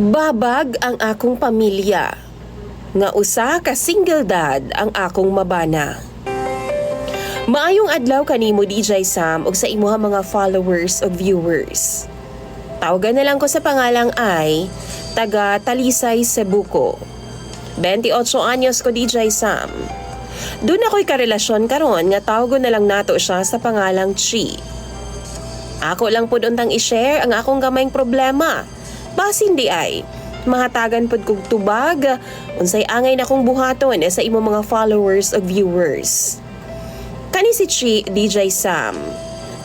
Babag ang akong pamilya, nga usa ka single dad ang akong mabana. Maayong adlaw kanimo DJ Sam ug sa imuha mga followers o viewers. Tawagan na lang ko sa pangalang ay taga Talisay, Cebu ko. 28 anyos ko DJ Sam. Doon ako'y karelasyon karon nga tawagon na lang nato siya sa pangalang Chi. Ako lang pud untang i-share ang akong gamayng problema. Basin di ay, mahatagan pod kog tubag, unsay angay na kong buhaton sa imo mga followers o viewers. Kani si Chi, DJ Sam,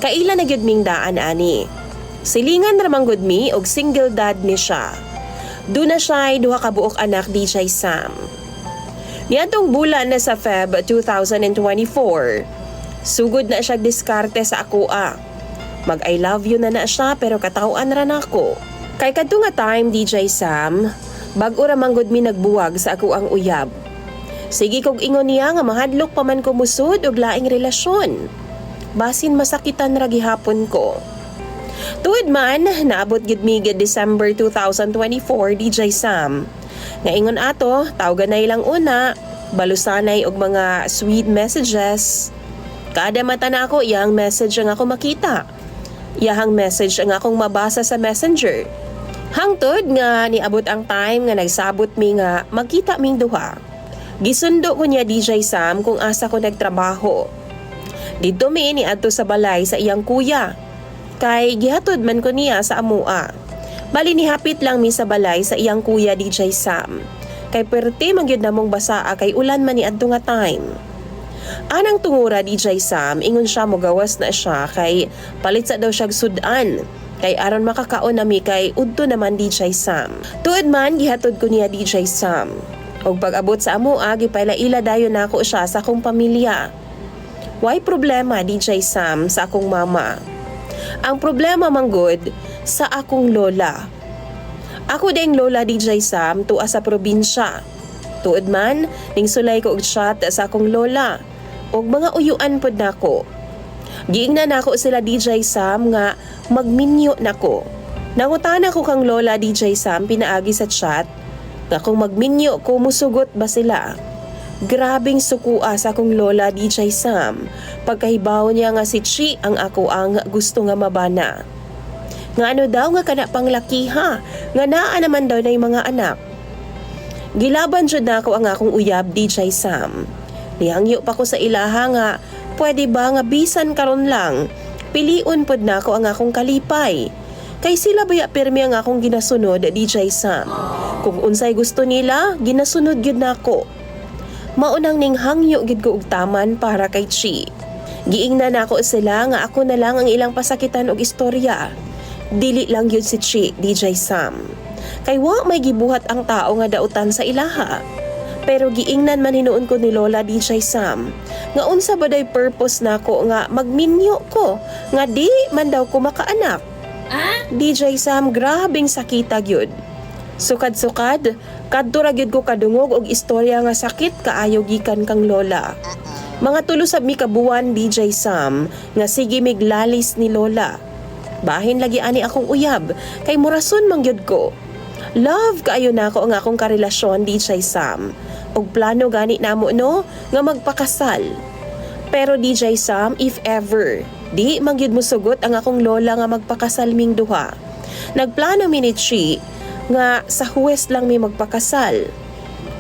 kaila na gyud ming daan ani. Silingan ramang gud mi og single dad ni siya. Doon na siya'y duha ka buok anak DJ Sam. Niadtong bulan na sa Feb 2024, sugod na siya diskarte sa akoa. Mag I love you na siya pero katawaan ra nako. Kay kadto nga time DJ Sam, bag-o ra manggod mi nagbuwag sa ako ang uyab. Sige kog ingon niya nga mahadlok pa man ko musud og laing relasyon. Basin masakitan ra gihapon ko. Tuod man, naabot gid mi December 2024 DJ Sam. Nga ingon ato, tawagan na ilang una, balusanay og mga sweet messages. Kada mata na ako, iyang message ang ako makita. Iyang message ang akong mabasa sa messenger. Hangtod nga niabot ang time nga nagsabot mi nga magkita ming duha. Gisundo ko niya DJ Sam kung asa ko nagtrabaho. Dito mi niadto sa balay sa iyang kuya. Kay gihatod man ko niya sa amua. Bali nihapit lang mi sa balay sa iyang kuya DJ Sam. Kay perti man gyud namong basaa kay ulan man niadto nga time. Anang tungura DJ Sam, ingon siya mo gawas na siya kay palit sa daw siyag sudan. Kay aron makakaon nami kay udto naman DJ Sam. Tuod man gihatod ko niya DJ Sam. Og pag-abot sa amua gipaila-ila dayon nako siya sa akong pamilya. Why problema DJ Sam sa akong mama? Ang problema manggod sa akong lola. Ako ding lola DJ Sam tuwa sa probinsya. Tuod man ning sulay ko og chat sa akong lola. Og mga uyuan pod nako. Giingnan nako sila DJ Sam nga magminyo nako. Nangutana ko kang lola DJ Sam pinaagi sa chat nga kung magminyo ko musugot ba sila. Grabing sukua sa akong lola DJ Sam. Pagkahibaw niya nga si Chi ang ako ang gusto nga mabana. Nga ano daw nga kana panglaki ha, nga naa naman daw na yung mga anak. Gilaban jud nako ang akong uyab DJ Sam. Nihangyo pa ko sa ilaha nga pwede ba nga bisan karon lang, piliun pod nako ang akong kalipay. Kay sila baya pirmi ang akong ginasunod DJ Sam. Kung unsay gusto nila, ginasunod gyud nako. Maunang ning hangyo gid ko og taman para kay Chi. Giingnan nako sila nga ako na lang ang ilang pasakitan og istorya. Dili lang gyud si Chi DJ Sam. Kay wa may gibuhat ang tao nga dautan sa ilaha. Pero giingnan man hinuon ko ni Lola DJ Sam nga unsa ba day purpose nako nga magminyo ko nga di man daw ko makaanak. DJ Sam, grabing sakita gyud. Sukad-sukad, kadto ra gyud ko kadungog og istorya nga sakit kaayo gikan kang lola. Mga tulo sab mi kabuwan DJ Sam nga sige miglalis ni lola. Bahin lagi ani akong uyab kay murason man gyud ko. Love kaayo nako ang akong karelasyon DJ Sam. Og plano gani namo no nga magpakasal. Pero DJ Sam, if ever, di man gyud mosugot ang akong lola nga magpakasal ming duha. Nagplano mi ni Chi nga sa Huwes lang mi magpakasal.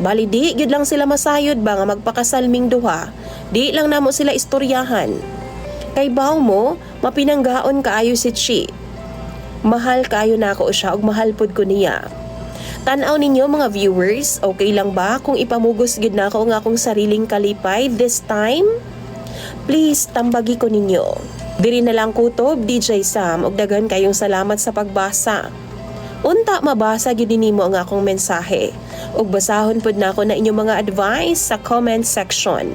Bali di gyud lang sila masayod ba nga magpakasal ming duha. Di lang namo sila istoryahan. Kay baw mo, mapinanggaon kaayo si Chi. Mahal kaayo nako siya og mahal pod ko niya. Tan-aw ninyo mga viewers, okay lang ba kung ipamugos gid nako ang akong sariling kalipay this time? Please tambagi ko ninyo. Diri na lang kutob DJ Sam og daghan kayong salamat sa pagbasa. Unta mabasa gid nimo ang akong mensahe ug basahon pod nako na inyong mga advice sa comment section.